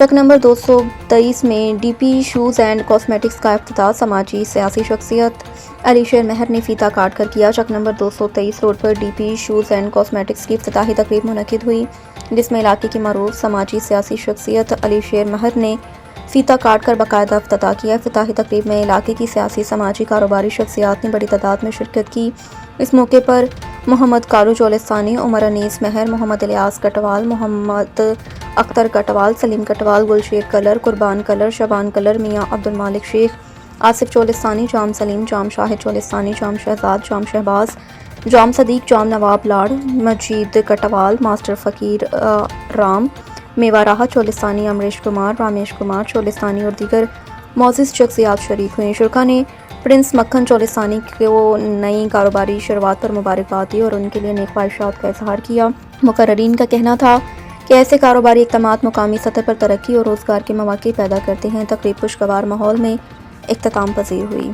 Truck number 223 में DP shoes and cosmetics का इफ्तिताह समाजी सियासी शख्सियत अली शेर महर ने फीता काट कर किया। ट्रक नंबर 223 रोड पर डीपी शूज़ एंड कॉस्मेटिक्स की इफ्तिताही तकरीब मुनक्किद हुई, जिसमें इलाके की मरूफ समाजी सियासी शख्सियत अली शेर महर ने फीता काट कर बाकायदा इफ्तिताह किया। इफ्तिताही तकरीब में इलाके की सियासी समाजी कारोबारी शख्सियात ने बड़ी तादाद में शिरकत की। इस मौके पर मोहम्मद कालू चोलिस्तानी, उमर अनीस महर, मोहम्मद इलियास कटवाल, मोहम्मद अख्तर कटवाल, सलीम कटवाल, गुलशेर कलर, कुर्बान कलर, शबान कलर, मियां अब्दुल मालिक शेख, आसिफ चोलिस्तानी, जाम सलीम, जाम शाहिद चोलिस्तानी, जाम शहजाद, जाम शहबाज, जाम सदीक, जाम नवाब लाड़, मजीद कटवाल, मास्टर फ़कीर राम, मेवा राहत चोलिस्तानी, अमरीश कुमार, रामेश कुमार चोलिस्तानी और दीगर मौजूद शख्सियात शरीक हुए। शुरका ने प्रिंस मक्खन चोलिस्तानी को नई कारोबारी शुरुआत पर मुबारकबाद दी और उनके लिए नेक ख्वाहिशात का इजहार किया। मुकर्ररीन का कहना था कि ऐसे कारोबारी इक़दामात मुकामी सतह पर तरक्की और रोज़गार के मौक़े पैदा करते हैं। तकरीब खुशगवार माहौल में इख्तिताम पज़ीर हुई।